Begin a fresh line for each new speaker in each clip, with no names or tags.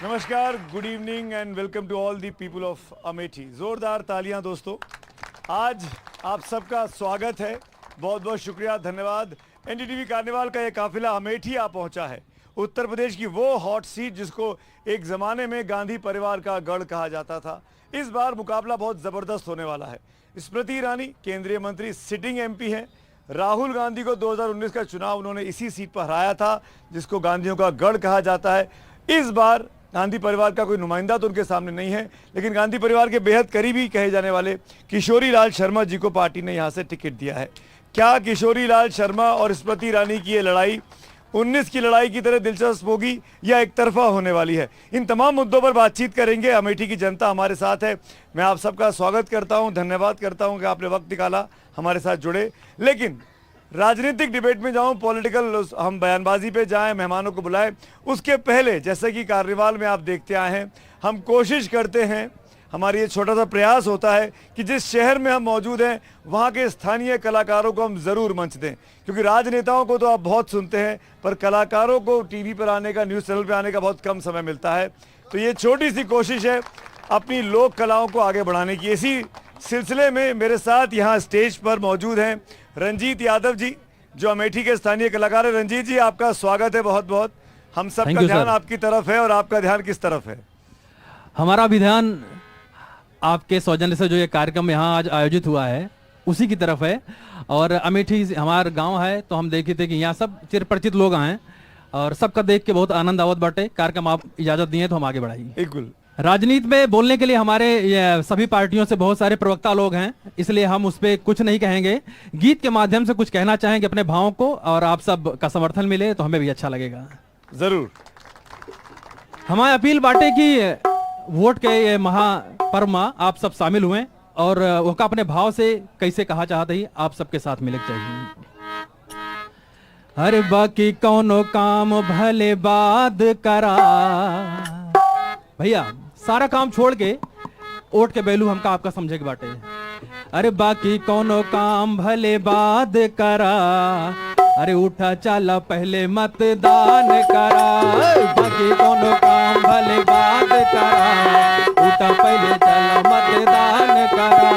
नमस्कार, good evening and welcome to all the people of Amethi. जोरदार तालियां दोस्तों। आज आप सबका स्वागत है, बहुत बहुत शुक्रिया, धन्यवाद। एनडीटीवी कार्निवाल का ये काफिला अमेठी आ पहुंचा है। उत्तर प्रदेश की वो हॉट सीट जिसको एक ज़माने में गांधी परिवार का गढ़ कहा जाता था। इस बार मुकाबला बहुत ज़बरदस्त होने वाला है। स्मृति ईरानी केंद्रीय मंत्री, सिटिंग एमपी हैं। राहुल गांधी को 2019 का चुनाव उन्होंने इसी सीट पर हराया था जिसको गांधीयों का गढ़ कहा जाता है। इस बार गांधी परिवार का कोई नुमाइंदा तो उनके सामने नहीं है, लेकिन गांधी परिवार के बेहद करीबी कहे जाने वाले किशोरी लाल शर्मा जी को पार्टी ने यहां से टिकट दिया है। क्या किशोरी लाल शर्मा और स्मृति ईरानी की ये लड़ाई 19 की लड़ाई की तरह दिलचस्प होगी या एक तरफा होने वाली है? इन तमाम मुद्दों पर बातचीत करेंगे। अमेठी की जनता हमारे साथ है। मैं आप सबका स्वागत करता हूं, धन्यवाद करता हूं कि आपने वक्त निकाला, हमारे साथ जुड़े। लेकिन राजनीतिक डिबेट में जाऊं, पॉलिटिकल हम बयानबाजी पे जाएं, मेहमानों को बुलाएं, उसके पहले जैसे कि कार्निवाल में आप देखते आए हैं, हम कोशिश करते हैं, हमारी ये छोटा सा प्रयास होता है कि जिस शहर में हम मौजूद हैं वहाँ के स्थानीय कलाकारों को हम ज़रूर मंच दें, क्योंकि राजनेताओं को तो आप बहुत सुनते हैं पर कलाकारों को टीवी पर आने का, न्यूज़ चैनल पर आने का बहुत कम समय मिलता है। तो ये छोटी सी कोशिश है अपनी लोक कलाओं को आगे बढ़ाने की। इसी सिलसिले में मेरे साथ यहाँ स्टेज पर मौजूद हैं रंजीत यादव जी, जो अमेठी के स्थानीय कलाकार हैं। रंजीत जी, आपका स्वागत है बहुत बहुत। हम सबका ध्यान आपकी तरफ है और आपका ध्यान किस तरफ है?
हमारा भी ध्यान आपके सौजन्य से जो ये कार्यक्रम यहाँ आज आयोजित हुआ है उसी की तरफ है। और अमेठी हमारा गांव है, तो हम देखे थे कि यहाँ सब चिरपरिचित लोग आए और सबका देख के बहुत आनंद आवत बाटे। कार्यक्रम आप इजाजत दिए तो हम आगे बढ़ाएंगे।
बिल्कुल।
राजनीति में बोलने के लिए हमारे सभी पार्टियों से बहुत सारे प्रवक्ता लोग हैं, इसलिए हम उस पर कुछ नहीं कहेंगे। गीत के माध्यम से कुछ कहना चाहेंगे अपने भावों को, और आप सब का समर्थन मिले तो हमें भी अच्छा लगेगा।
जरूर।
हमारी अपील बाटे की वोट के ये महापर्व में आप सब शामिल हुए और वो का अपने भाव से कैसे कहा चाहते ही आप सबके साथ मिले चाहिए। अरे बाकी कौनो काम भले बाद करा, भैया सारा काम छोड़ के वोट के बैलू हमका आपका समझे के बाटे। अरे बाकी कौनो काम भले बाद करा, अरे उठा चला पहले मतदान करा। बाकी कोनो काम भले बाद करा, उठा पहले चला मतदान करा।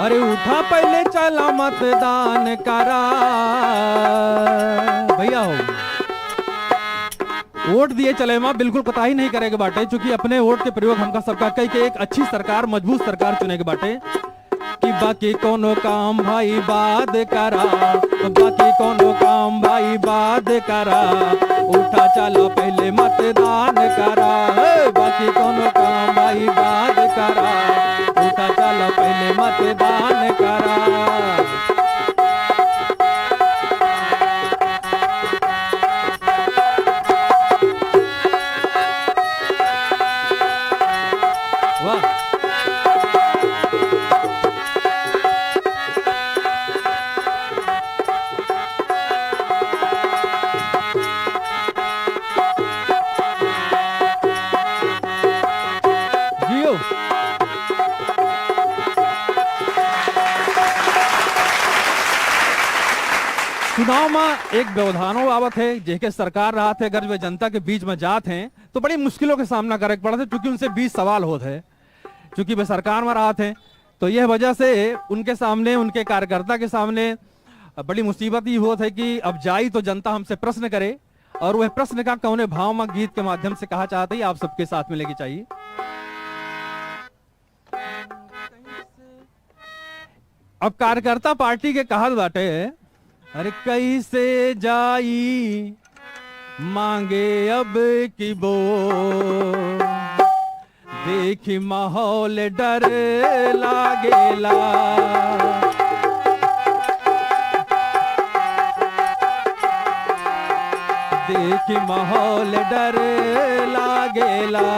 अरे उठा पहले चला मतदान करा। भैया हो वोट दिए चले मां, बिल्कुल कोताही नहीं करेगा बाटे, क्योंकि अपने वोट के प्रयोग हमका सबका कई के एक अच्छी सरकार, मजबूत सरकार चुने के बाटे। कि बाकी कोनो काम भाई बाद करा, बाकी कोनो काम भाई बाद करा, उठा चला पहले मतदान करा। बाकी कोनो काम भाई बाद करा, उठा चला पहले मतदान करा। चुनाव में एक व्यवधानो आवत है, जेके सरकार रहा थे, अगर वे जनता के बीच में जात हैं तो बड़ी मुश्किलों के सामना करे पड़ा था, क्योंकि उनसे 20 सवाल होते हैं। क्योंकि वे सरकार में रहा थे तो यह वजह से उनके सामने, उनके कार्यकर्ता के सामने बड़ी मुसीबत ही होत है कि अब जाई तो जनता हमसे प्रश्न करे, और वह प्रश्न का कौने भाव में गीत के माध्यम से कहा चाहते ही आप सबके साथ मिलेगी चाहिए। अब कार्यकर्ता पार्टी के कहा बाटे, अरे कैसे जाई मांगे अब की बो, देखी माहौल डर लागेला। देखी माहौल डर लागेला,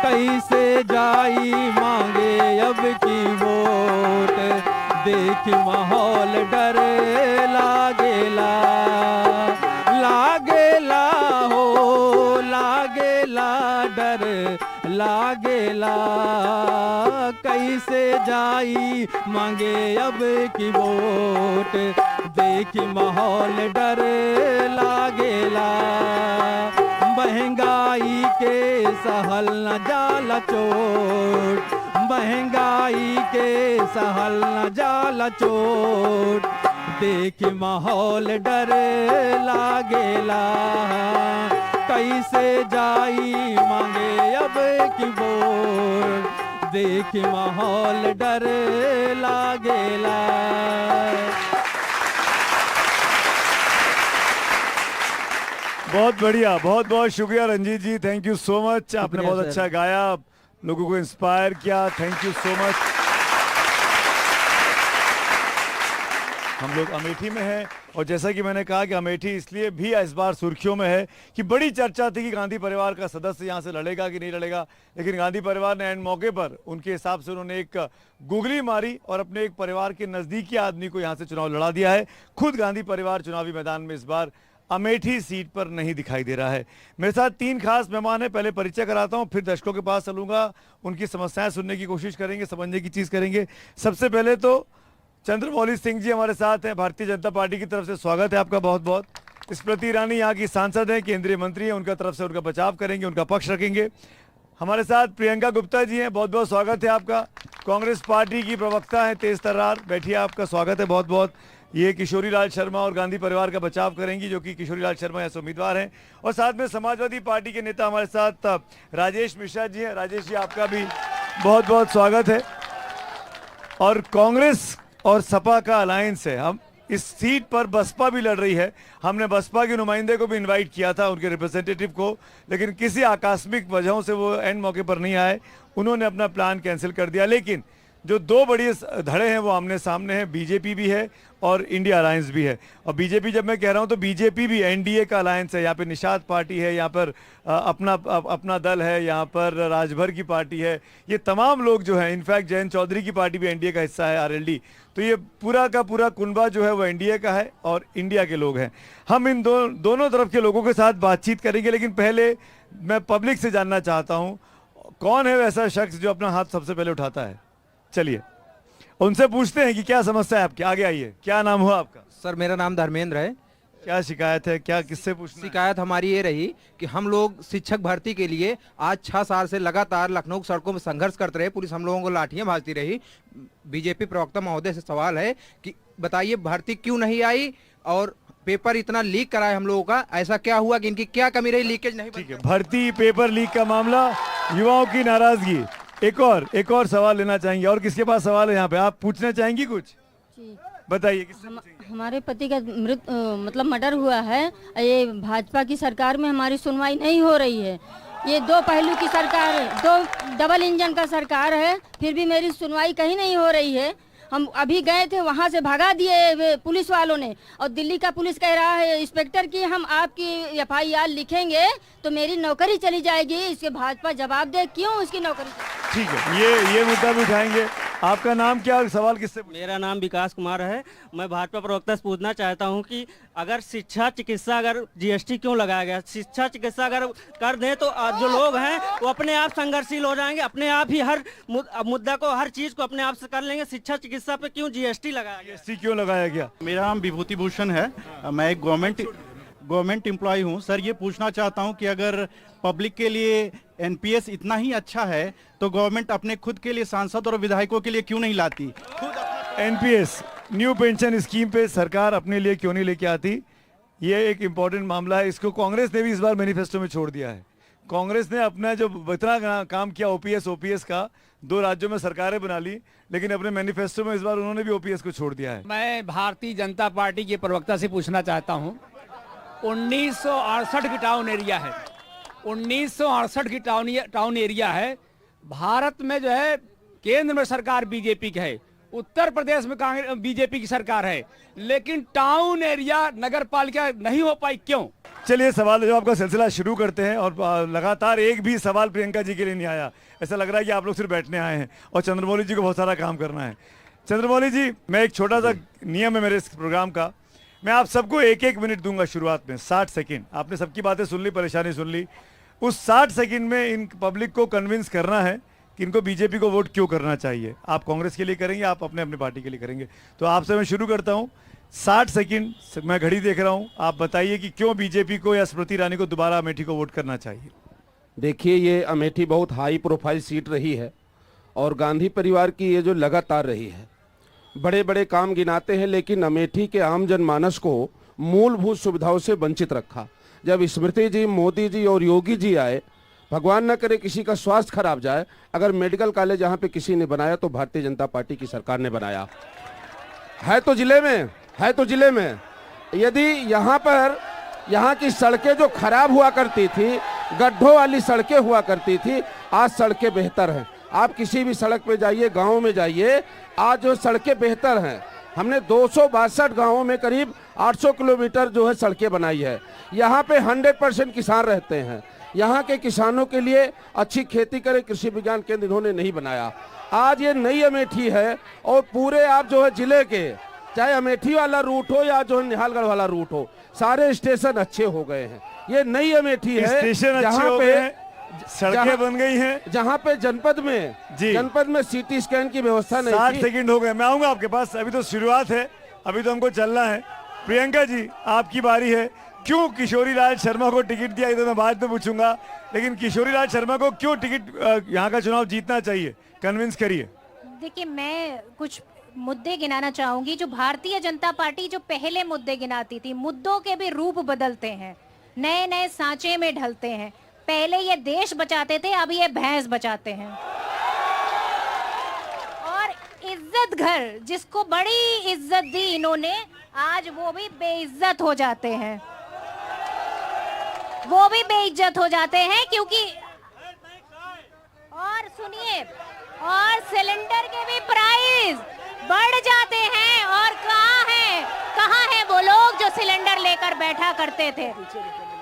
कैसे जाई मांगे अब की वोट, देखी माहौल डर लागेला। लागेला हो लागेला डर लागेला, कैसे जाई मांगे अब की वोट, देखी माहौल डर लागेला, महंगाई के सहल न जाला चोट, महंगाई के सहल न जाला चोट, देखी माहौल डर लागेला, कैसे जाई मांगे अब की वोट, देखी माहौल डर लागेला।
बहुत बढ़िया, बहुत बहुत शुक्रिया रंजीत जी, थैंक यू सो मच। आपने
शुक्रिया
बहुत
सर।
अच्छा गाया, लोगों को इंस्पायर किया, थैंक यू सो मच। हम लोग अमेठी में हैं और जैसा कि मैंने कहा कि अमेठी इसलिए भी इस बार सुर्खियों में है कि बड़ी चर्चा थी कि गांधी परिवार का सदस्य यहाँ से लड़ेगा कि नहीं लड़ेगा, लेकिन गांधी परिवार ने एंड मौके पर उनके हिसाब से उन्होंने एक गुगली मारी और अपने एक परिवार के नज़दीकी आदमी को यहाँ से चुनाव लड़ा दिया है। खुद गांधी परिवार चुनावी मैदान में इस बार अमेठी सीट पर नहीं दिखाई दे रहा है। मेरे साथ 3 खास मेहमान हैं, पहले परिचय कराता हूं, फिर दर्शकों के पास चलूंगा, उनकी समस्याएं सुनने की कोशिश करेंगे, समझने की चीज़ करेंगे। सबसे पहले तो चंद्रमौली सिंह जी हमारे साथ हैं, भारतीय जनता पार्टी की तरफ से स्वागत है आपका बहुत बहुत। स्मृति ईरानी यहाँ की सांसद हैं, केंद्रीय मंत्री हैं, उनका तरफ से उनका बचाव करेंगे, उनका पक्ष रखेंगे। हमारे साथ प्रियंका गुप्ता जी हैं, बहुत बहुत स्वागत है आपका, कांग्रेस पार्टी की प्रवक्ता हैं, तेज तर्रार, बैठिए, आपका स्वागत है बहुत बहुत। ये किशोरी लाल शर्मा और गांधी परिवार का बचाव करेंगी, जो कि किशोरी लाल शर्मा ऐसे उम्मीदवार हैं। और साथ में समाजवादी पार्टी के नेता हमारे साथ राजेश मिश्रा जी हैं। राजेश जी, आपका भी बहुत बहुत स्वागत है। और कांग्रेस और सपा का अलायंस है, हम इस सीट पर बसपा भी लड़ रही है। हमने बसपा के नुमाइंदे को भी इनवाइट किया था, उनके रिप्रेजेंटेटिव को, लेकिन किसी आकस्मिक वजहों से वो एंड मौके पर नहीं आए, उन्होंने अपना प्लान कैंसिल कर दिया। लेकिन जो 2 बड़ी धड़े हैं वो आमने सामने हैं, बीजेपी भी है और इंडिया अलायंस भी है। और बीजेपी जब मैं कह रहा हूं तो बीजेपी भी एनडीए का अलायंस है, यहाँ पे निषाद पार्टी है, यहाँ पर अपना दल है, यहाँ पर राजभर की पार्टी है, ये तमाम लोग जो हैं, इनफैक्ट जयंत चौधरी की पार्टी भी एनडीए का हिस्सा है, आरएलडी। तो ये पूरा का पूरा कुनबा जो है वो एनडीए का है और इंडिया के लोग हैं। हम इन दोनों तरफ के लोगों के साथ बातचीत करेंगे, लेकिन पहले मैं पब्लिक से जानना चाहता हूँ कौन है वैसा शख्स जो अपना हाथ सबसे पहले उठाता है। चलिए उनसे पूछते हैं कि क्या समस्या है आपकी। आगे आइए, क्या नाम हुआ आपका?
सर मेरा नाम धर्मेंद्र है।
क्या शिकायत है, क्या किससे पूछना है?
शिकायत हमारी ये रही कि हम लोग शिक्षक भर्ती के लिए आज 6 साल से लगातार लखनऊ की सड़कों में संघर्ष करते रहे, पुलिस हम लोगों को लाठियां भाजती रही। बीजेपी प्रवक्ता महोदय से सवाल है कि बताइए भर्ती क्यों नहीं आई, और पेपर इतना लीक कराए हम लोगों का, ऐसा क्या हुआ कि इनकी क्या कमी रही, लीकेज नहीं?
ठीक है, भर्ती पेपर लीक का मामला, युवाओं की नाराजगी। एक और सवाल लेना चाहेंगे, और किसके पास सवाल है यहाँ पे? आप पूछना चाहेंगी कुछ?
जी।
बताइए।
हमारे पति का मतलब मर्डर हुआ है। ये भाजपा की सरकार में हमारी सुनवाई नहीं हो रही है। ये 2 पहलू की सरकार है, 2 डबल इंजन का सरकार है, फिर भी मेरी सुनवाई कहीं नहीं हो रही है। हम अभी गए थे, वहाँ से भगा दिए पुलिस वालों ने, और दिल्ली का पुलिस कह रहा है इंस्पेक्टर कि हम आपकी एफआईआर लिखेंगे तो मेरी नौकरी चली जाएगी। इसके भाजपा जवाब दे क्यों इसकी नौकरी?
ठीक है, ये मुद्दा भी उठाएंगे। आपका नाम क्या और सवाल किससे?
मेरा नाम विकास कुमार है। मैं भाजपा प्रवक्ता से पूछना चाहता हूं कि अगर शिक्षा चिकित्सा, अगर जीएसटी क्यों लगाया गया? शिक्षा चिकित्सा अगर कर दें तो जो लोग हैं वो अपने आप संघर्षशील हो जाएंगे, अपने आप ही हर मुद्दा को, हर चीज को अपने आप से कर लेंगे। शिक्षा चिकित्सा पे क्यों जीएसटी लगाया गया?
जीएसटी क्यों लगाया गया?
मेरा नाम विभूति भूषण है, मैं एक गवर्नमेंट एम्प्लॉय हूं। सर ये पूछना चाहता हूं कि अगर पब्लिक के लिए एनपीएस इतना ही अच्छा है तो गवर्नमेंट अपने खुद के लिए सांसद और विधायकों के लिए क्यों नहीं लाती?
एनपीएस न्यू पेंशन स्कीम पे सरकार अपने लिए क्यों नहीं लेके आती? ये एक इंपॉर्टेंट मामला है, इसको कांग्रेस ने भी इस बार मैनिफेस्टो में छोड़ दिया है। कांग्रेस ने अपना जो इतना काम किया ओपीएस का, 2 राज्यों में सरकारें बना ली, लेकिन अपने मैनिफेस्टो में इस बार उन्होंने भी ओपीएस को छोड़ दिया है।
मैं भारतीय जनता पार्टी के प्रवक्ता से पूछना चाहता हूं, 1968 की टाउन एरिया है, 1968 की टाउन एरिया है। भारत में जो है केंद्र में सरकार बीजेपी की है, उत्तर प्रदेश में कांग्रेस बीजेपी की सरकार है, लेकिन टाउन एरिया नगर पालिका नहीं हो पाई, क्यों?
चलिए सवाल जवाब का सिलसिला शुरू करते हैं। और लगातार एक भी सवाल प्रियंका जी के लिए नहीं आया, ऐसा लग रहा है कि आप लोग सिर्फ बैठने आए हैं और चंद्रमौली जी को बहुत सारा काम करना है। चंद्रमौली जी, मैं एक छोटा सा नियम है मेरे इस प्रोग्राम का, मैं आप सबको 1-1 मिनट दूंगा शुरुआत में, 60 सेकेंड। आपने सबकी बातें सुन ली, परेशानी सुन ली, उस 60 सेकंड में इन पब्लिक को कन्विंस करना है कि इनको बीजेपी को वोट क्यों करना चाहिए। आप कांग्रेस के लिए करेंगे, आप अपने अपने पार्टी के लिए करेंगे। तो आपसे मैं शुरू करता हूं, 60 सेकंड मैं घड़ी देख रहा हूं, आप बताइए कि क्यों बीजेपी को या स्मृति ईरानी को दोबारा अमेठी को वोट करना चाहिए।
देखिए, ये अमेठी बहुत हाई प्रोफाइल सीट रही है और गांधी परिवार की ये जो लगातार रही है, बड़े बड़े काम गिनाते हैं, लेकिन अमेठी के आम जनमानस को मूलभूत सुविधाओं से वंचित रखा। जब स्मृति जी, मोदी जी और योगी जी आए, भगवान न करे किसी का स्वास्थ्य खराब जाए, अगर मेडिकल कॉलेज यहाँ पे किसी ने बनाया तो भारतीय जनता पार्टी की सरकार ने बनाया है। तो जिले में यदि यहाँ की सड़कें जो खराब हुआ करती थी, गड्ढों वाली सड़कें हुआ करती थी, आज सड़कें बेहतर हैं। आप किसी भी सड़क पे जाइए, गाँव में जाइए, आज जो सड़कें बेहतर हैं। हमने 262 गाँवों में करीब 800 किलोमीटर जो है सड़कें बनाई है। यहाँ पे 100% किसान रहते हैं। यहाँ के किसानों के लिए अच्छी खेती करें, कृषि विज्ञान केंद्र इन्होंने नहीं बनाया। आज ये नई अमेठी है और पूरे आप जो है जिले के, चाहे अमेठी वाला रूट हो या जो है निहालगढ़ वाला रूट हो, सारे स्टेशन अच्छे हो गए हैं। ये नई अमेठी है
स्टेशन अच्छे हो गए हैं, सड़कें बन गई हैं।
जहाँ पे जनपद में सीटी स्कैन की व्यवस्था नहीं
60
थी।
सेकंड हो गए, मैं आऊंगा आपके पास, अभी तो शुरुआत है, अभी तो हमको चलना है। प्रियंका जी, आपकी बारी है। क्यों किशोरी लाल शर्मा को टिकट दिया, ये तो मैं बाद में पूछूंगा, लेकिन किशोरी लाल शर्मा को क्यों टिकट, यहाँ का चुनाव जीतना चाहिए, कन्विंस करिए।
देखिए, मैं कुछ मुद्दे गिनाना चाहूंगी। जो भारतीय जनता पार्टी जो पहले मुद्दे गिनाती थी, मुद्दों के भी रूप बदलते हैं, नए नए सांचे में ढलते हैं। पहले ये देश बचाते थे, अब ये भैंस बचाते हैं। और इज्जत घर, जिसको बड़ी इज्जत दी इन्होंने, आज वो भी बेइज्जत हो जाते हैं, क्योंकि और सुनिए, और सिलेंडर के भी प्राइस बढ़ जाते हैं। और कहाँ है वो लोग जो सिलेंडर लेकर बैठा करते थे।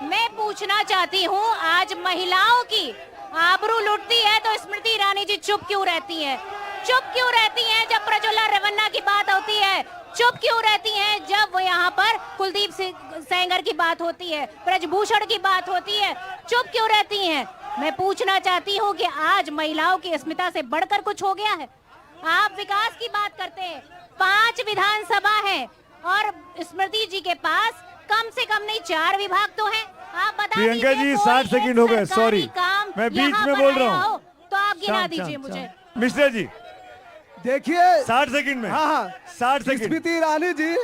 मैं पूछना चाहती हूँ, आज महिलाओं की आबरू लुटती है तो स्मृति ईरानी जी चुप क्यों रहती हैं? जब प्रज्वला रेवन्ना की बात होती है? चुप क्यों रहती हैं जब वो यहाँ पर कुलदीप सेंगर की बात होती है, ब्रजभूषण की बात होती है? चुप क्यों रहती हैं? मैं पूछना चाहती हूँ कि आज महिलाओं की अस्मिता से बढ़कर कुछ हो गया है? आप विकास की बात करते हैं, 5 विधानसभा है और स्मृति जी के पास कम से कम नहीं 4 विभाग तो हैं। आप बता दीजिए,
प्रियंका जी 60 सेकंड हो गए, सॉरी मैं बीच में बोल रहा हूँ,
तो आप गिना दीजिए मुझे।
मिश्रा जी
देखिए
60 सेकंड में,
हाँ
60 सेकंड।
स्मृति ईरानी जी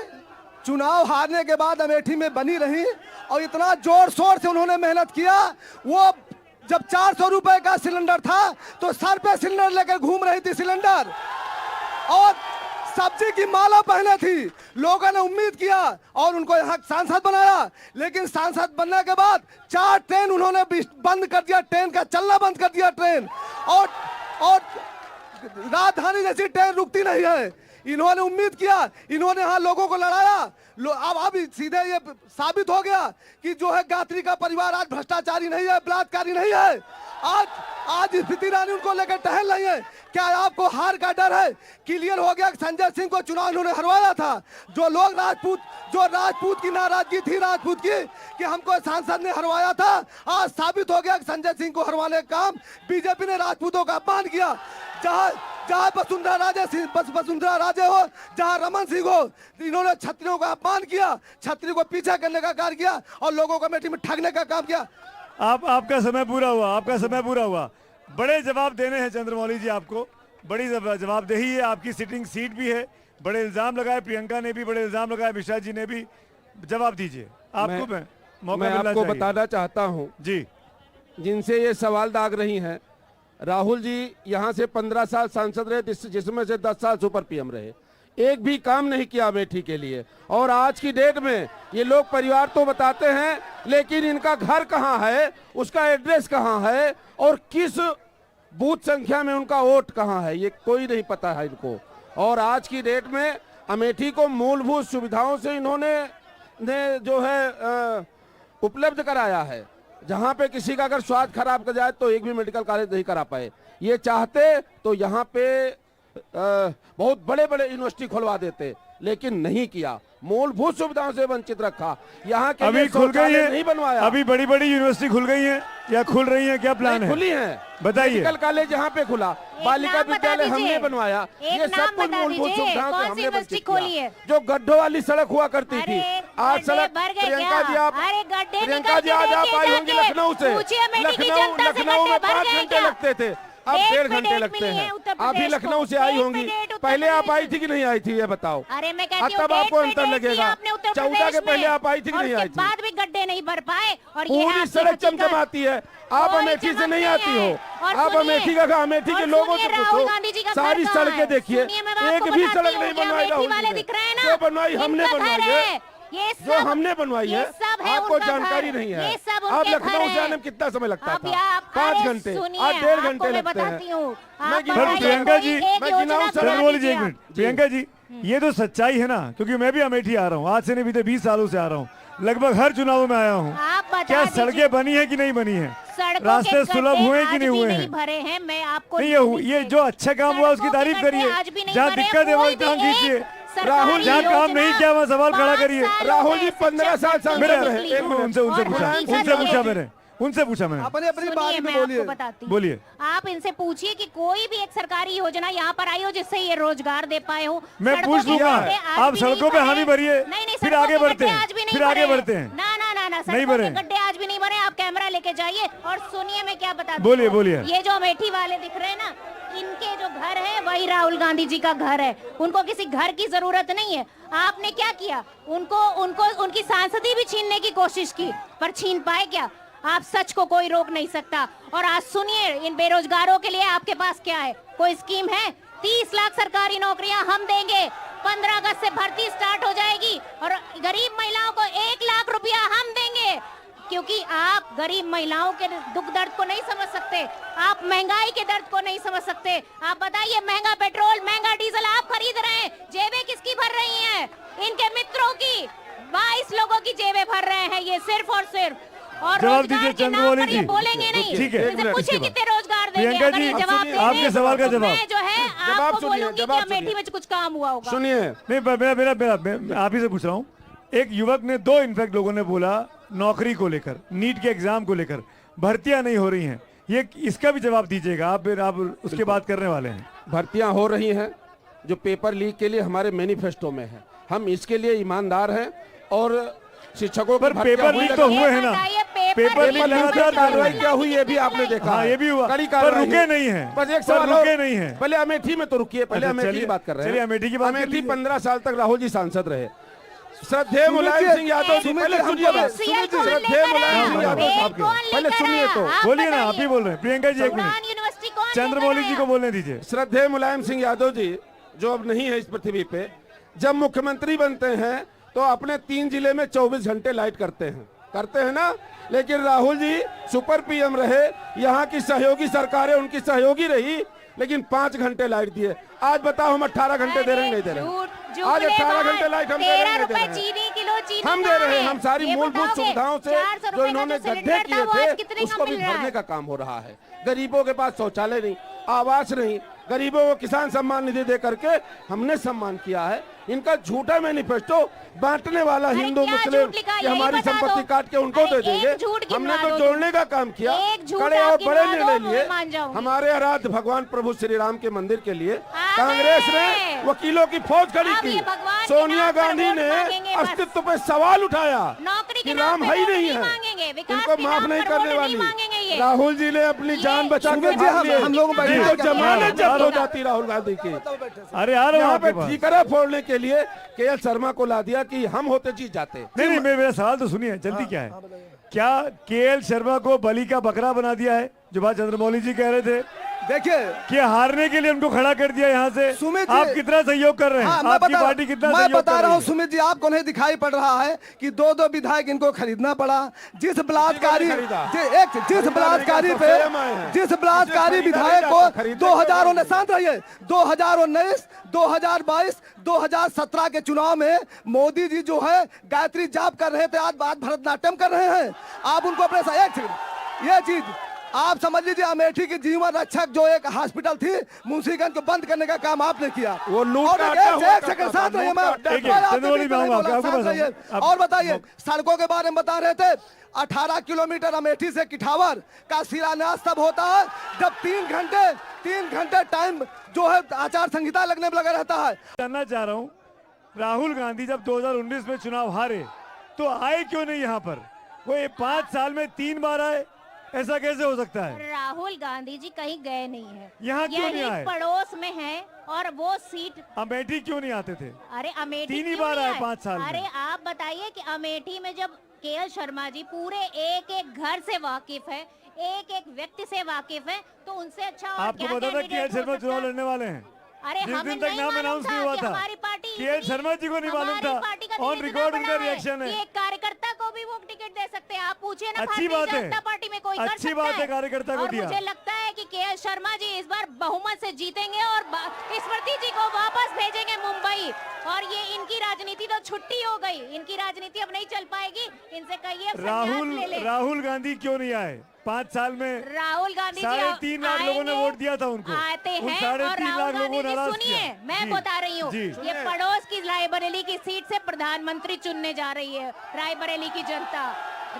चुनाव हारने के बाद अमेठी में बनी रही और इतना जोर शोर से उन्होंने मेहनत किया। वो जब 400 रुपए का सिलेंडर था तो सर पे सिलेंडर लेकर घूम रही थी सिलेंडर, और सब्जी की माला पहने थी। लोगों ने उम्मीद किया और उनको यहाँ सांसद बनाया, लेकिन सांसद बनने के बाद 4 ट्रेन उन्होंने बंद कर दिया, ट्रेन का चलना बंद कर दिया ट्रेन, और राजधानी जैसी ट्रेन रुकती नहीं है। इन्होंने उम्मीद किया, इन्होंने यहाँ लोगों को लड़ाया। अब सीधे ये साबित हो गया कि जो है गायत्री का परिवार आज भ्रष्टाचारी नहीं है, बलात्कारी नहीं है। आज स्मृति ईरानी उनको लेकर टहल रही है। क्या आपको हार का डर है? क्लियर हो गया, संजय सिंह को चुनाव उन्होंने हरवाया था। जो राजपूत की नाराजगी थी, राजपूत की, कि हमको सांसद ने हरवाया था, आज साबित हो गया कि संजय सिंह को हरवाने का काम बीजेपी ने राजपूतों का अपमान किया। जहाँ वसुंधरा राजे हो, जहाँ रमन सिंह हो, इन्होंने छत्रियों का अपमान किया, छत्री को पीछा करने का कार्य किया और लोगों को अमेठी में ठगने का काम किया।
आपका समय पूरा हुआ, बड़े जवाब देने हैं चंद्रमौली जी आपको, बड़ी जवाबदेही है, आपकी सिटिंग सीट भी है, बड़े इल्जाम लगाए, प्रियंका ने भी बड़े इल्जाम लगाए, मिश्रा जी ने भी। जवाब दीजिए, आपको
मैं आपको बताना चाहता हूँ
जी,
जिनसे ये सवाल दाग रही हैं, राहुल जी यहाँ से 15 साल सांसद रहे, जिसमें से 10 साल सुपर पीएम रहे, एक भी काम नहीं किया अमेठी के लिए। और आज की डेट में ये लोग परिवार तो बताते हैं, लेकिन इनका घर कहाँ है, उसका एड्रेस कहाँ है और किस बूथ संख्या में उनका वोट कहाँ है, ये कोई नहीं पता है इनको। और आज की डेट में अमेठी को मूलभूत सुविधाओं से इन्होंने जो है उपलब्ध कराया है। जहाँ पे किसी का अगर स्वास्थ्य खराब कर जाए तो एक भी मेडिकल कॉलेज नहीं करा पाए। ये चाहते तो यहाँ पे बहुत बड़े बड़े यूनिवर्सिटी खुलवा देते, लेकिन नहीं किया। मूलभूत सुविधाओं से वंचित रखा। यहाँ के
अभी
लिए
खुल गई
शौचालय
है,
नहीं बनवाया।
अभी बड़ी बड़ी यूनिवर्सिटी खुल गई हैं या खुल रही हैं, क्या प्लान है?
खुली है,
बताइए।
मेडिकल कॉलेज यहाँ पे खुला, बालिका
नाम बता
विद्यालय हमने
दीजिए।
बनवाया।
एक
ये
नाम
सब कुछ
बता
मूलभूत
दीजिए,
सुविधाओं
कौन
से
सी
हमने
यूनिवर्सिटी
वंचित
खोली
किया।
है?
जो गड्ढों वाली सड़क हुआ करती थी,
अरे,
आज
गड्ढे
सड़क
भर गए
प्रियंका
क्या?
जी आप
अरे, गड्ढे
प्रियंका
निकल
जी
के
आज आप
देखिए
आई होंगी
जाके।
लखनऊ से।
पूछिए अमेठी की
लखनऊ
जनता से
लखनऊ में
गड्ढे भर
5
गए
घंटे
क्या?
लगते थे, अब
डेट
1.5
पे
घंटे
डेट
लगते
मिली है
हैं।
उत्तर
आप भी
प्रदेश
लखनऊ
को।
से आई
डेट पे
होंगी,
डेट उत्तर
पहले आप
प्रदेश
आई थी कि नहीं आई थी ये बताओ।
अरे मैं कहती हूँ
तब
डेट
आपको
पे
अंतर
डेट
लगेगा।
दिया आपने उत्तर
14 के
प्रदेश
पहले
में।
आप आई थी कि
और
नहीं
उसके
आई थी?
बाद भी गड्ढे नहीं भर पाए और ये
पूरी
आपकी
सड़क
हकीकत।
चमचमाती है, आप
कोई
अमेठी से
चमक
नहीं आती हो।
और
आप
सुनिए,
अमेठी का अमेठी के
और
लोगों से
सुनिए, राहुल
पूछो,
गांधी जी का
सारी
घर कहाँ
सड़कें
है?
देखिए,
सुनिए, मैं आपको
एक भी
बताती
सड़क
हूँ,
नहीं
ये
बनवाई
अमेठी
राहुल
वाले
जी
दिख रहे हैं
ने।
ना,
जो बनवाई हमने
इनका
बनवाई
घर
है,
ये
जो
सब
हमने बनवाई
ये
है।
सब है
आपको
उनका
जानकारी
घर।
नहीं है।
ये सब
आप
उनके
लखनऊ
घर
से
है।
आने में कितना समय लगता
अब
था?
आप
5
अरे
घंटे,
सुनिए,
आज 1.5
आपको
घंटे
मैं
लगते
बताती
हैं।
हूँ।
मैं
आप
गिनाऊं
बताइए,
प्रियंका
कोई
जी,
एक
मैं
योजना
गिनाऊं
बता
चंद्रमौली जी, एक
दीजिए
मिनट। प्रियंका जी, ये तो सच्चाई है ना, क्योंकि मैं भी अमेठी आ रहा हूँ, आज से नहीं बीते 20 सालों से आ रहा हूँ, लगभग हर चुनाव में आया हूँ।
आप बता
क्या
दीजिए।
सड़कें बनी है कि नहीं बनी है?
सड़कों
रास्ते
के
सुलभ
गड्ढे
हुए कि
आज
नहीं
भी
हुए
नहीं
हैं?
भरे हैं। मैं आपको
नहीं, ये जो अच्छा काम हुआ उसकी
सड़कों के
तारीफ
गड्ढे
करिए,
आज भी नहीं
जहाँ
भरे।
दिक्कत है
कोई
वहाँ
भी
टांग
एक
खींचिए।
सरकारी
राहुल,
जहाँ काम
योजना
नहीं किया वहाँ सवाल खड़ा
5
करिए।
साल
राहुल
हो
जी
गए
15 साल
शिक्षक
सांसद
मेरे
रहे।
निकली
एक
हूँ।
मिनट,
उनसे
और
पूछा,
हकीकत
उनसे
ये
पूछा
है।
मैंने, उनसे पूछा मैंने।
अपने अपनी
सुनिए,
बात
मैं
में बोलिए।
आपको बताती हूँ।
बोलिए।
आप इनसे पूछिए कि कोई भी एक सरकारी योजना यहाँ पर आई हो जिससे ये रोजगार दे पाए हो।
मैं
सड़कों
पूछ
के
लूंगा।
गड्ढे आज
आप
भी
सड़कों पे
नहीं
हामी
भरे।
भरिए,
नहीं,
फिर
सड़कों
आगे
के
बढ़ते
गड्ढे
हैं,
आज भी नहीं
फिर आगे
भरे।
बढ़ते हैं।
ना
नहीं
सड़कों
भरे।
के गड्ढे आज भी नहीं भरे। आप कैमरा लेके जाइए और सुनिए मैं क्या बताती
बोलिए,
हूँ।
बोलिए।
ये जो अमेठी वाले दिख रहे हैं ना, इनके जो घर है वही राहुल गांधी जी का घर है। उनको किसी घर की जरूरत नहीं है। आपने क्या किया? उनको उनकी सांसदी भी छीनने की कोशिश की, पर छीन पाए क्या? आप सच को कोई रोक नहीं सकता। और आज सुनिए, इन बेरोजगारों के लिए आपके पास क्या है? कोई स्कीम है? 30 लाख सरकारी नौकरियां हम देंगे। 15 अगस्त से भर्ती स्टार्ट हो जाएगी और गरीब महिलाओं को 1 लाख रुपया हम देंगे। क्योंकि आप गरीब महिलाओं के दुख दर्द को नहीं समझ सकते, आप महंगाई के दर्द को नहीं समझ सकते। आप बताइए, महंगा पेट्रोल, महंगा डीजल आप खरीद रहे हैं, जेबें किसकी भर रही हैं? इनके मित्रों की। 22 लोगों की जेबें भर रहे हैं ये, सिर्फ और सिर्फ। और
जवाब
रोजगार
दीजिए
के नाम
चंद्रमौली
पर ये
जी।
बोलेंगे नहीं।
ठीक है,
इनसे पूछिए कितने रोजगार देंगे।
प्रियंका
अगर
जी,
ये जवाब
सुनिए,
देंगे,
आपके सवाल का
तो
जवाब।
मैं जो है
जवाब
आपको
सुनिए,
बोलूंगी कि
जवाब
अमेठी
सुनिए।
में कुछ काम हुआ होगा।
सुनिए,
नहीं, मैं आप ही से पूछ रहा हूँ। एक युवक ने, 2 इनफैक्ट लोगों ने बोला नौकरी को लेकर, नीट के एग्जाम को लेकर, भर्तियां नहीं हो रही हैं, ये इसका भी जवाब दीजिएगा आप, फिर आप उसके बात करने वाले हैं।
भर्तियां हो रही हैं जो पेपर लीक के लिए हमारे मैनिफेस्टो में है, हम इसके लिए ईमानदार हैं। और शिक्षकों
पर
की भर्तियां
पेपर
हुई
लीक
लगा-
तो हुए हैं ना,
बताइए,
पेपर लीक लगातार
कार्रवाई क्या हुई ये भी आपने देखा
हाँ,
है।
ये भी हुआ,
कड़ी
पर
कार्रवाई
रुके
हुई।
नहीं हैं,
बस एक
पर
सवाल
रुके
और।
नहीं हैं।
पहले अमेठी में तो रुकिए, पहले
अच्छा,
अमेठी की
चलिए,
बात कर रहे हैं।
चलिए, अमेठी की बात कर
अमेठी
लीजिए।
15 साल तक राहुल जी सांसद रहे। श्रद्धेय मुलायम
जी,
सिंह यादव जी,
सुमित
पहले
जी,
सुनिए
हमको
बात।
SCL कौन
श्रद्धेय
लेकर
मुलायम
आया?
सिंह यादव
वेद
साहब
कौन
की, पहले
लेकर
सुनिए
आया?
तो।
आप
बोलिए ना, आप
बताइए।
ही बोल रहे हैं। प्रियंका जी, एक मिनट,
उड़ान यूनिवर्सिटी कौन
चंद्रमौली
लेकर
जी
आया?
को बोलने दीजिए।
श्रद्धेय मुलायम सिंह यादव जी जो अब नहीं है इस पृथ्वी पे, जब मुख्यमंत्री बनते हैं तो अपने 3 जिले में 24 घंटे लाइट करते हैं ना। लेकिन राहुल जी सुपर पीएम रहे, यहाँ की सहयोगी सरकारें उनकी सहयोगी रही, लेकिन 5 घंटे लाइट दिए। आज बताओ हम 18 घंटे दे रहे हैं, नहीं दे रहे हैं? आज 18 घंटे लाइट हम दे रहे हैं, नहीं दे रहे हैं?
चीनी किलो चीनी
हम दे रहे हैं। हम सारी
ये
मूलभूत
बताओगे?
सुविधाओं से
400
जो
रुपए का
इन्होंने
जो
गड्ढे
सिलेंडर था, वो आज
किए
कितने
थे
का
उसको भी
मिल रहा
भरने
है?
का काम हो रहा है। गरीबों के पास शौचालय नहीं, आवास नहीं, गरीबों को किसान सम्मान निधि दे करके हमने सम्मान किया है। इनका झूठा मैनिफेस्टो बांटने वाला,
अरे
हिंदू
क्या
मुस्लिम
झूठ लिखा है?
कि
यही
हमारी
बता
संपत्ति
दो।
काट के उनको
अरे
दे
एक
देंगे।
झूठ गिनवा
हमने तो
दो।
जोड़ने का काम किया।
एक झूठ
कड़े
आप
और बड़े
गिनवा दो,
निर्णय
मैं
लिए।
मान जाऊंगी।
हमारे आराध्य भगवान प्रभु श्री राम के मंदिर के लिए
अबे!
कांग्रेस ने वकीलों की फौज खड़ी
अब
की।
ये भगवान के
सोनिया
नाम पर
गांधी
वोट
ने
मांगेंगे बस।
अस्तित्व पे सवाल उठाया
नौकरी के
कि
नाम
राम
पे
है ही
वोट
नहीं
नहीं
है,
मांगेंगे, विकास
उनको
के
माफ
नाम
नहीं
पर
करने
वोट
वाली।
नहीं मांगेंगे ये।
राहुल जी ने अपनी जान बचा के
सुमित जी,
भाग लिए।
हम लोग बैठे
नहीं
हैं।
तो जमानत जब्त हो
हाँ,
जाती राहुल गांधी की।
अरे आ रहे हो
यहाँ
आपके
पे
पास।
ठीकरा फोड़ने के लिए केएल शर्मा को ला दिया कि हम होते जीत जाते।
नहीं, मेरा सवाल तो सुनिए, जल्दी क्या है? क्या केएल शर्मा को बलि का बकरा बना दिया है, जो बात चंद्रमौली जी कह रहे थे
देखिए,
कि हारने के लिए उनको खड़ा कर दिया यहाँ से?
सुमित जी,
आप कितना सहयोग कर रहे हैं?
हाँ,
आपकी पार्टी कितना
मैं
सहयोग
बता
कर
रहा हूँ
रही है?
सुमित जी, आपको नहीं दिखाई पड़ रहा है कि 2-2 विधायक इनको खरीदना पड़ा। जिस बलात्कारी
खरीदा।
जिस बलात्कारी पे,
स्वयं आए हैं।
जिस बलात्कारी
जिसे खरीदा
विधायक
नहीं
को
जाता, खरीदने
2000
का
2019, 2022, 2017 के चुनाव में मोदी जी जो है गायत्री जाप कर रहे थे, आज भरतनाट्यम कर रहे हैं। आप उनको अपने एक सेकंड, ये चीज आप समझ लीजिए अमेठी की जीवन रक्षक जो एक हॉस्पिटल थी मुंशीगंज को बंद करने का काम आपने किया।
वो लूट
और
का
एक-
अड्डा
एक
हुआ
सेकंड
करता
साथ
था,
रहिए,
लूट का अड्डा
मैं
एक-
आपसे
चंद्रमौली
बीच में नहीं
मैं
बोला,
आपको
साथ
बताऊं।
रहिए।
अब-
और बताइए सड़कों के बारे में बता रहे थे 18 किलोमीटर अमेठी से किठावर का शिलान्यास तब होता है जब 3 घंटे टाइम जो है आचार संहिता लगने में लगा रहता है।
जानना चाह रहा हूँ, राहुल गांधी जब 2019 में चुनाव हारे तो आए क्यों नहीं यहाँ पर? वो ये 5 साल में 3 बार आए, ऐसा कैसे हो सकता है?
राहुल गांधी जी कहीं गए नहीं है,
यहाँ क्यों नहीं
यही
आए?
पड़ोस में है और वो सीट।
अमेठी क्यों नहीं आते थे?
अरे अमेठी
3 ही
क्यों
बार
नहीं
आए 5 साल में।
अरे आप बताइए कि अमेठी में जब केएल शर्मा जी पूरे एक एक घर से वाकिफ है, एक एक व्यक्ति से वाकिफ है, तो उनसे अच्छा और
आपको
क्या
पता था
कैंडिडेट
केएल
हो
शर्मा
सकता
चुनाव
है?
लड़ने वाले हैं?
अरे
जिस
हमें
दिन तक
नहीं
नाम
मालूम
अनाउंस नहीं हुआ
कि
था,
हमारी पार्टी
केएल
इतनी-
शर्मा जी को नहीं मालूम
हमारी
था।
पार्टी का
ऑन
दिल इतना
रिकॉर्ड
बड़ा
उनका रिएक्शन
कि
है।
एक कार्यकर्ता को भी वो टिकट दे सकते हैं। आप पूछिए ना,
अच्छी
भारतीय
बात है।
जनता पार्टी में कोई कर
अच्छी
सकता
बात है कार्यकर्ता को
और
दिया।
मुझे लगता है कि केएल शर्मा जी इस बार बहुमत से जीतेंगे और स्मृति जी को वापस भेजेंगे मुंबई। और ये इनकी राजनीति तो छुट्टी हो गई, इनकी राजनीति अब नहीं चल पाएगी। इनसे कहिए अब संन्यास ले ले।
राहुल गांधी क्यों नहीं आए 5 साल में?
राहुल गांधी जी
3.5 लाख लोगों ने
आएंगे,
वोट दिया था उनको।
आते
उन
हैं।
3.5
और
लाख
राहुल
लोगों
गांधी
को
जी
नाराज
सुनिए,
किया।
मैं
जी,
बता रही हूँ,
जी।
ये पड़ोस की रायबरेली की सीट से प्रधानमंत्री चुनने जा रही है। रायबरेली की जनता,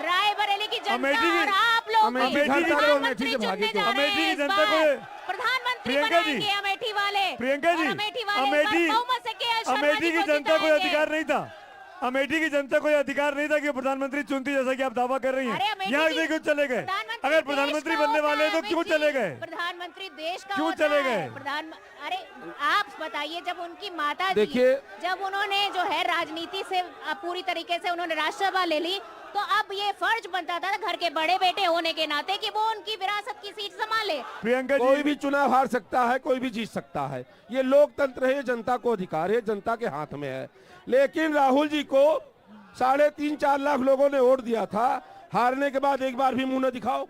रायबरेली की जनता
अमेठी की-
और आप लोग
अमेठी
भी
की जनता को
प्रधानमंत्री
अमेठी से भागे
चुनने
तो।
जा रहे
अमेठी की
हैं इस
जनता को
बार।
ये-
प्रधानमंत्री
प्रियंका जी,
बनाएंगे अमेठी वाले।
प्रियंका जी,
और अमेठी वाले इस
अमेठी
बार बहुमत से केएल शर्मा
अमेठी
जी
की
को
जनता को ये
जिताएंगे।
अधिकार नहीं था। अमेठी की जनता को ये अधिकार नहीं था कि वो प्रधानमंत्री चुनती, जैसा कि आप दावा कर रही
अरे
हैं।
अमेठी
यहाँ
की-
से क्यों चले गए?
प्रधानमंत्री
अगर
देश
प्रधानमंत्री
का
बनने
होता
वाले
है,
तो क्यों
अमित
चले
जी।
गए?
प्रधानमंत्री देश का
क्यों
होता
चले
है।
गए?
अरे आप बताइए, जब उनकी माता जी,
देखिए-
जब उन्होंने जो है राजनीति से पूरी तरीके से उन्होंने राष्ट्रसभा ले ली, तो अब ये फर्ज बनता था घर के बड़े बेटे होने के नाते कि वो उनकी विरासत की सीट संभाले।
प्रियंका
कोई
जी,
भी चुनाव हार सकता है, कोई भी जीत सकता है। ये लोकतंत्र है, जनता को अधिकार है, जनता के हाथ में है। लेकिन राहुल जी को 3.5-4 लाख लोगों ने वोट दिया था, हारने के बाद एक बार भी मुंह न दिखाओ,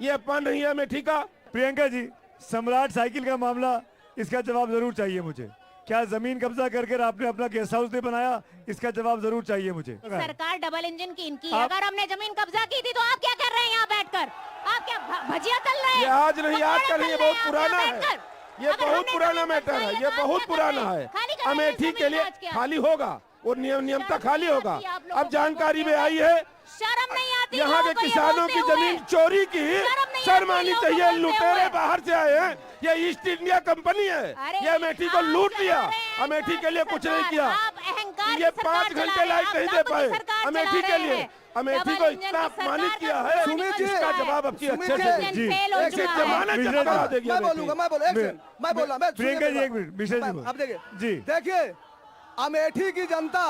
ये अपमान नहीं है अमेठी का।
प्रियंका जी, सम्राट साइकिल का मामला, इसका जवाब जरूर चाहिए मुझे। क्या जमीन कब्जा करके आपने अपना गेस्ट हाउस नहीं बनाया? इसका जवाब जरूर चाहिए मुझे।
सरकार डबल इंजन की इनकी है।
आप-
अगर हमने जमीन कब्जा की थी तो आप क्या कर रहे हैं यहाँ बैठकर? आप क्या भजिया तल रहे हैं?
ये आज नहीं, आज
पकौड़े
कल
तल
नहीं, ये
रहे हैं
बहुत
आप
पुराना
यहाँ
है।
बैठकर?
ये
अगर
बहुत
हमने
पुराना
जमीन
मैटर
कब्जा
है,
किया
ये
तो आप
बहुत
क्या कर
पुराना
रहे
है।
हैं? खाली कराइए
अमेठी के
जमीन
लिए
आज क्या?
खाली होगा, वो नियमता
शर्म
खाली
नहीं
होगा।
आती आप लोगों
अब
को
जानकारी में
बोलते
आई
हुए?
है
शर्म नहीं आती
यहाँ के
लोगों को ये
किसानों
बोलते
की
हुए?
जमीन चोरी की
शर्म नहीं
शर्म
आती
आनी
लोगों को
चाहिए।
बोलते
लुटेरे
हुए?
बाहर से आए हैं, ये ईस्ट इंडिया कंपनी है,
अरे
ये अमेठी को
आप
लूट
चला
लिया।
रहे हैं
अमेठी के लिए कुछ नहीं
सरकार,
किया।
आप अहंकार
ये
की
5
सरकार
घंटे
चला
लाइट
रहे
नहीं
हैं,
दे
आप
पाए
अपनी सरकार
अमेठी
चला
के
रहे
लिए।
हैं।
अमेठी
डबल
को
इंजन
इतना
की
अपमानित
सरकार
किया
का
है,
सुमित जी,
इसका जवाब अब की
सुमित
अच्छे
जी,
से
इंजन फेल हो
एक
चुका
सेकंड,
है।
जमानत
विजय
करा
जी,
देगी
मैं
अमेठी।
बोलूंगा, मैं बोल एक सेकंड, मैं बोल रहा, मैं
प्रियंका जी,
सुनिए
एक मिनट, विजय जी,
अब देखिए
जी।
देखिए अमेठी की जनता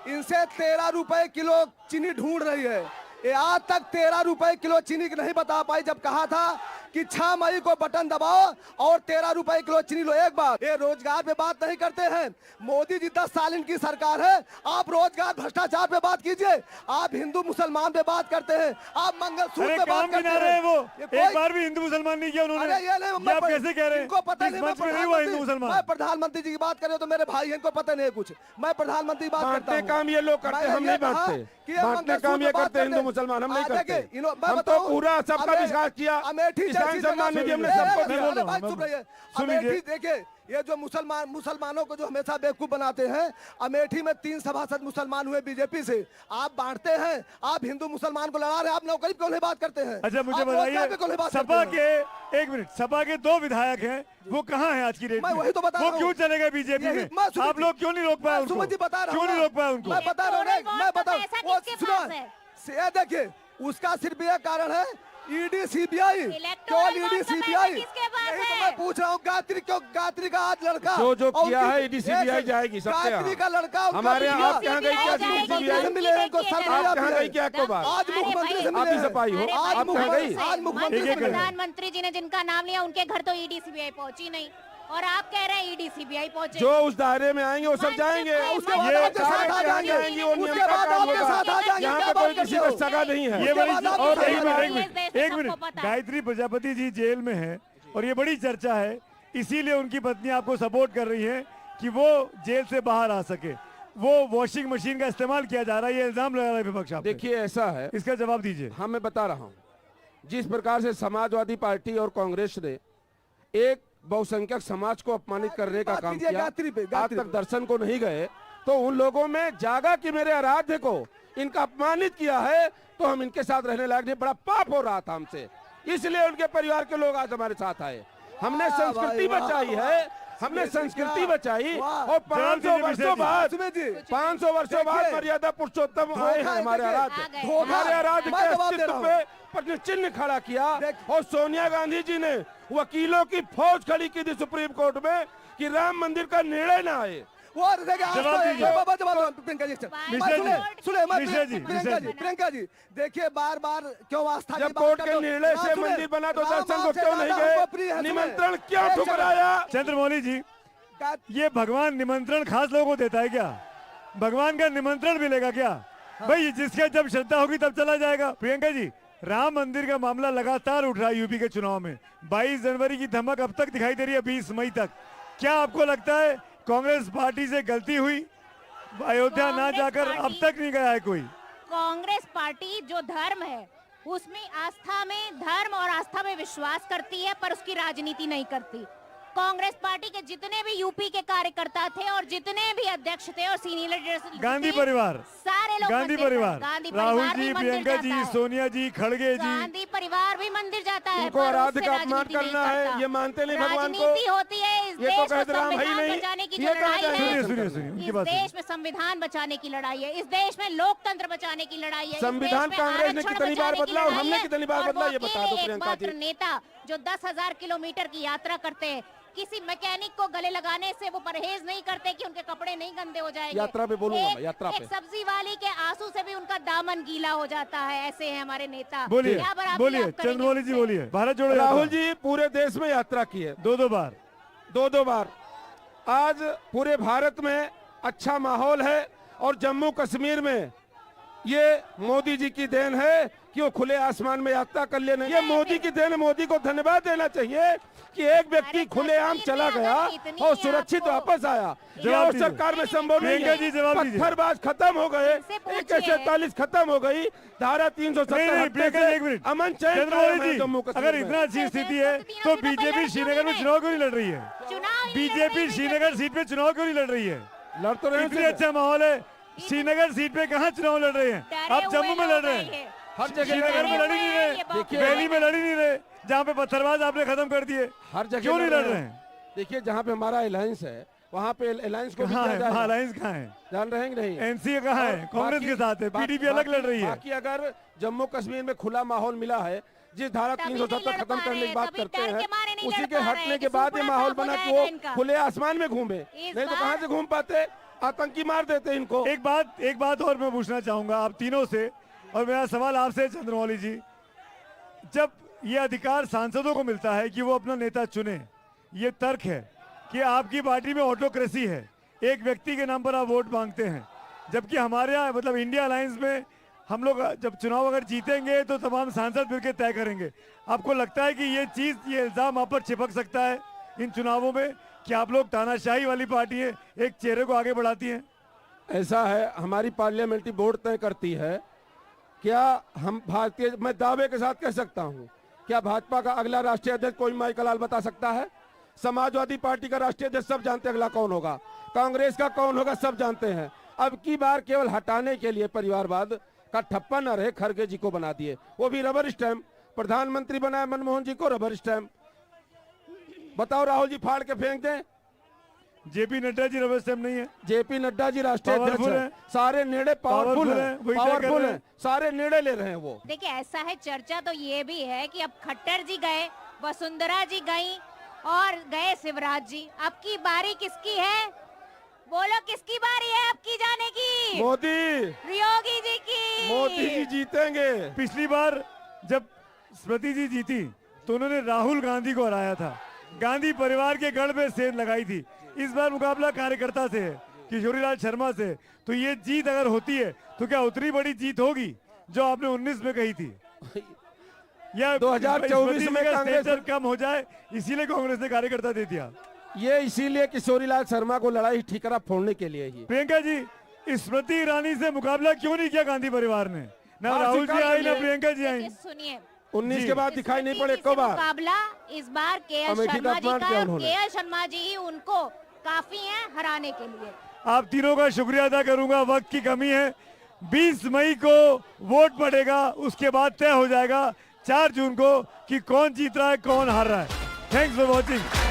इनसे 13 रुपए किलो चीनी ढूंढ रही है। ये आज तक 13 रुपए किलो चीनी की नहीं बता पाई, जब कहा था कि 6 मई को बटन दबाओ और 13 रुपए किलो चीनी लो। एक बार ये रोजगार पे बात नहीं करते हैं। मोदी जी 10 साल इनकी सरकार है, आप रोजगार भ्रष्टाचार पे बात कीजिए। आप हिंदू मुसलमान पे बात करते हैं, आप मंगलसूत्र
अरे
पे
काम
बात करते
गिना रहे हैं वो।
ये
एक बार भी हिंदू मुसलमान नहीं किया उन्होंने।
अरे ये नहीं,
ये आप कैसे कह रहे हैं?
इनको पता
इस
नहीं,
मंच में नहीं हुआ हिंदू मुसलमान।
मैं प्रधानमंत्री जी की बात कर रहे हो तो मेरे भाई हैं, इनको पता नहीं है कुछ। मैं प्रधानमंत्री की बात करता
बांटने
हूं।
काम ये लोग करते,
मैंने
हम
ये
नहीं
कहा
बांटते।
कि ये
बांटने काम ये
मंगलसूत्र
करते
बात
हिंदू मुसलमान, हम नहीं
आज
करते।
देखिए, मैं
हम तो
बताऊं,
पूरा सबका
अमे-
विकास किया।
अमेठी
किसान
जैसी
सम्मान
जगह-
निधि हमने
ए,
सबको
ए,
दिया।
अरे भाई चुप रहिए।
सुन लीजिए।
अमेठी देखिए, ये जो मुसलमानों को जो हमेशा बेवकूफ बनाते हैं, अमेठी में 3 सभासद मुसलमान हुए बीजेपी से। आप बांटते हैं, आप हिंदू मुसलमान को लड़ा रहे हैं, आप नौकरी पे क्यों नहीं बात करते हैं?
अच्छा मुझे
आप रोजगार पे क्यों नहीं
बताइए,
बात
सपा
करते हैं?
के एक मिनट, सपा के 2 विधायक हैं, वो कहाँ हैं आज की डेट
मैं
में?
वही तो बता
वो
रहा हूं।
क्यों चले गए बीजेपी
यही-
में?
मैं सुमित
आप
जी-
लोग क्यों नहीं रोक पाए उनको?
सुमित जी बता रहा हूं
क्यों नहीं
ना।
रोक पाए उनको?
मैं बता रहा हूँ,
टोटल
मैं
वोट
बता
का पैसा
वो
किसके
सुनो,
पास है?
से देखिए उसका सिर्फ ये कारण है ईडी सीबीआई,
इलेक्टोरल
केवल
बॉन्ड
ईडी
का पैसा
सीबीआई।
किसके पास
यही तो
है?
मैं पूछ रहा हूँ, गायत्री क्यों, गायत्री का आज लड़का
जो
और
किया
उनकी-
है ईडी सीबीआई
एक-
जाएगी सबके
गायत्री
यहाँ।
का लड़का उनका
हमारे यहाँ
बिटिया।
आप कहाँ गई क्या
सीबीआई जाएगी,
सीबीआई?
से मिले हैं, उनको
आप
सरकार
आप कहाँ
मिले।
गई क्या को बात?
आज
अरे
मुख्यमंत्री से
भाई,
मिले
आप ही
हैं।
सफाई हो,
अरे
आज
भाई,
आप कहाँ गई?
आज मुख्यमंत्री
एक-
से
एक-
मिले हैं।
प्रधानमंत्री जी ने जिनका नाम लिया उनके घर तो ईडी सीबीआई पहुंची नहीं, और आप कह रहे हैं ईडी सीबीआई पहुंचे।
जो उस दायरे में आएंगे वो सब जाएंगे।
उसके बाद
ये
आपके साथ आ
सारे
जाएंगे।
आएंगी, वो
उसके
नियम का
बाद
काम
आपके साथ आ
होगा।
जाएंगे।
यहाँ
क्या
पे
बात
कोई
करते
किसी
हो?
का सगा नहीं है।
ये
उसके
बड़ी
बाद आप
और
बताइए।
एक मिनट,
इस देश में
एक
सबको
मिनट,
पता है।
गायत्री प्रजापति जी जेल में है और ये बड़ी चर्चा है, इसीलिए उनकी पत्नी आपको सपोर्ट कर रही है कि वो जेल से बाहर आ सके। वो वॉशिंग मशीन का इस्तेमाल किया जा रहा है, ये इल्जाम लगा रहा है विपक्ष आप पे।
देखिए ऐसा है,
इसका जवाब दीजिए।
हाँ मैं बता रहा हूँ, जिस प्रकार से समाजवादी पार्टी और कांग्रेस ने एक बहुसंख्यक समाज को अपमानित करने का काम किया, आज तक दर्शन को नहीं गए, तो उन लोगों में जागा कि मेरे आराध्य को इनका अपमानित किया है तो हम इनके साथ रहने लायक नहीं, बड़ा पाप हो रहा था हमसे, इसलिए उनके परिवार के लोग आज हमारे साथ आए। हमने संस्कृति बचाई है, हमने संस्कृति बचाई और 500 वर्षों बाद 500 वर्षों बाद मर्यादा पुरुषोत्तम आए हैं हमारे आराध्य। हमारे आराध्य के अस्तित्व पे अपने चिन्ह खड़ा किया और सोनिया गांधी जी ने वकीलों की फौज खड़ी की थी सुप्रीम कोर्ट में कि राम मंदिर का निर्णय ना आए।
प्रियंका जी देखिए, बार बार क्यों आस्था
जब कोर्ट के निर्णय से मंदिर बना तो दर्शन को क्यों नहीं गए, निमंत्रण क्यों ठुकराया?
चंद्रमौली जी, ये भगवान निमंत्रण खास लोगों को देता है क्या? भगवान का निमंत्रण मिलेगा क्या? भाई जिसके जब श्रद्धा होगी तब चला जाएगा। प्रियंका जी, राम मंदिर का मामला लगातार उठ रहा है यूपी के चुनाव में। 22 जनवरी की धमक अब तक दिखाई दे रही है 20 मई तक। क्या आपको लगता है कांग्रेस पार्टी से गलती हुई? अयोध्या ना जाकर अब तक नहीं गया है कोई।
कांग्रेस पार्टी जो धर्म है उसमें आस्था में, धर्म और आस्था में विश्वास करती है, पर उसकी राजनीति नहीं करती। कांग्रेस पार्टी के जितने भी यूपी के कार्यकर्ता थे और जितने भी अध्यक्ष थे और सीनियर लीडर्स,
गांधी परिवार,
सारे लोग
गांधी परिवार, राहुल जी, प्रियंका जी, सोनिया जी, खड़गे जी,
गांधी परिवार भी मंदिर जाता है।
उनको आराध्य का अपमान करना है, ये मानते नहीं भगवान को।
राजनीति होती है इस
ये तो
देश
कहते
को
राम है ही
संविधान
नहीं।
बचाने की
ये
जो
कहाँ
लड़ाई
जाए?
है,
सुनिए उनकी
इस
बात
देश में संविधान बचाने की लड़ाई है, इस देश में लोकतंत्र बचाने की लड़ाई है।
संविधान कांग्रेस ने कितनी बार बदला और हमने कितनी बार बदला, ये बता दो प्रियंका जी।
नेता जो 10,000 किलोमीटर की यात्रा करते हैं, किसी मैकेनिक को गले लगाने से वो परहेज नहीं करते कि उनके कपड़े नहीं गंदे हो जाएंगे।
यात्रा पे बोलूंगा मैं, यात्रा पे।
एक सब्जी वाली के आंसू से भी उनका दामन गीला हो जाता है। ऐसे हैं हमारे नेता।
बोलिए,
क्या बराबरी
बोलिए
आप करेंगे
चंद्रमौली जी,
उनसे?
बोलिए। भारत जोड़ो
राहुल
यात्रा
जी पूरे देश में यात्रा की है,
2-2 बार।
2-2 बार। आज पूरे भारत में अच्छा माहौल है और जम्मू कश्मीर में ये मोदी जी की देन है कि वो खुले आसमान में यात्रा कर लेना। ये मोदी की देन है, मोदी को धन्यवाद देना चाहिए कि एक व्यक्ति खुलेआम चला गया और सुरक्षित वापस आया।
जवाब
और
दीजिए।
सरकार में संभव नहीं
प्रियंका जी, जवाब
है।
दीजिए।
पत्थरबाज खत्म हो गए, AK-47 खत्म हो गई, धारा 370
नहीं, प्रियंका जी, एक मिनट।
अमन चैन कायम
चंद्रमौली
है
जी,
जम्मू कश्मीर
अगर
में।
इतना अच्छी स्थिति है तो बीजेपी श्रीनगर में चुनाव क्यों नहीं लड़ रही है?
चुनाव
बीजेपी श्रीनगर सीट पे चुनाव क्यों नहीं लड़ रही है?
लड़ तो रहे
इतनी
हैं।
अच्छा माहौल है, श्रीनगर सीट पे कहाँ चुनाव लड़ रहे हैं? आप जम्मू में लड़ रहे हैं,
हर जगह
श्रीनगर में लड़ ही नहीं रहे,
देखिए,
दिल्ली में लड़ ही नहीं रहे, जहाँ पे पत्थरबाज आपने खत्म कर दिए।
हर जगह
क्यों नहीं लड़ रहे हैं?
देखिए, जहाँ पे हमारा अलायंस है वहाँ पे अलायंस को भी
कहाँ
किया
है
जाएगा।
अलायंस? कहाँ है?
जान रहे हैं कि नहीं?
एनसीए कहाँ है?
और
कांग्रेस
बाकी-
के साथ है,
बाकी-
पीडीपी अलग लड़ रही है।
बाकी अगर जम्मू कश्मीर में खुला माहौल मिला है, जिस धारा
तभी
370
नहीं लड़
खत्म
पा
करने
रहे
की बात
तभी
करते
डर
हैं,
के मारे नहीं
उसी
लड़
के
पा रहे
हटने
हैं
के
कि
बाद ये
सुपड़ा
माहौल
साफ हो
बना कि
जाएगा
वो
इनका।
खुले आसमान में घूमे,
इस
नहीं तो
बार-
कहाँ से घूम पाते? आतंकी मार देते इनको।
एक बात और मैं पूछना चाहूंगा आप तीनों से, और मेरा सवाल आपसे चंद्रमौली जी, जब ये अधिकार सांसदों को मिलता है कि वो अपना नेता चुने, ये तर्क है कि आपकी पार्टी में ऑटोक्रेसी है, एक व्यक्ति के नाम पर आप वोट मांगते हैं, जबकि हमारे यहाँ मतलब इंडिया अलायंस में हम लोग जब चुनाव अगर जीतेंगे तो तमाम सांसद मिलकर तय करेंगे। आपको लगता है कि ये चीज, ये इल्जाम आप पर चिपक सकता है इन चुनावों में कि आप लोग तानाशाही वाली पार्टी है, एक चेहरे को आगे बढ़ाती है?
ऐसा है, हमारी पार्लियामेंट्री बोर्ड तय करती है। क्या हम भारतीय, मैं दावे के साथ कह सकता हूं, क्या भाजपा का अगला राष्ट्रीय अध्यक्ष कोई माइकल लाल बता सकता है? समाजवादी पार्टी का राष्ट्रीय अध्यक्ष सब जानते हैं अगला कौन होगा, कांग्रेस का कौन होगा सब जानते हैं। अब की बार केवल हटाने के लिए परिवारवाद का ठप्पा न रहे, खड़गे जी को बना दिए, वो भी रबर स्टैम्प। प्रधानमंत्री बनाया मनमोहन जी को, रबर स्टैम्प। बताओ राहुल जी फाड़ के फेंक दें?
JP Nadda ji rubber stamp नहीं है?
जेपी नड्डा जी राष्ट्रीय अध्यक्ष
पावरफुल
हैं,
है।
सारे निर्णय पावरफुल
है,
हैं,
वही तय कर
पावरफुल
रहे
हैं,
हैं।
सारे निर्णय ले रहे हैं वो।
देखिए ऐसा है, चर्चा तो ये भी है कि अब खट्टर जी गए, वसुंधरा जी गई और गए शिवराज जी। अब की बारी किसकी है? बोलो किसकी बारी है अब की जाने की?
मोदी,
योगी जी की।
मोदी जी जीतेंगे।
पिछली बार जब स्मृति जी जीती तो उन्होंने राहुल गांधी को हराया था, गांधी परिवार के गढ़ में सेंध लगाई थी। इस बार मुकाबला कार्यकर्ता से है, किशोरीलाल शर्मा से। तो ये जीत अगर होती है तो क्या उतनी बड़ी जीत होगी जो आपने 19 में कही थी, या
2024 में कांग्रेस
सेंटर कम हो जाए इसीलिए कांग्रेस ने कार्यकर्ता दे दिया?
ये इसीलिए किशोरीलाल शर्मा को लड़ाई ठिकरा फोड़ने के लिए ही।
प्रियंका जी, स्मृति ईरानी से मुकाबला क्यों नहीं किया गांधी परिवार ने? ना
हार
राहुल जी
स्वीकार
आई
कर
ना
लिए।
प्रियंका जी आई।
सुनिए,
19
जी।
के बाद दिखाई नहीं पड़े
से
को बार।
मुकाबला इस बार के.एल.
अमेठी का
शर्मा जी
अपमान
का
किया
है।
उन्होंने।
के.एल. शर्मा जी ही उनको काफी हैं हराने के लिए।
आप तीनों का शुक्रिया अदा करूंगा, वक्त की कमी है। 20 मई को वोट पड़ेगा, उसके बाद तय हो जाएगा 4 जून को कि कौन जीत रहा है कौन हार रहा है। Thanks for watching.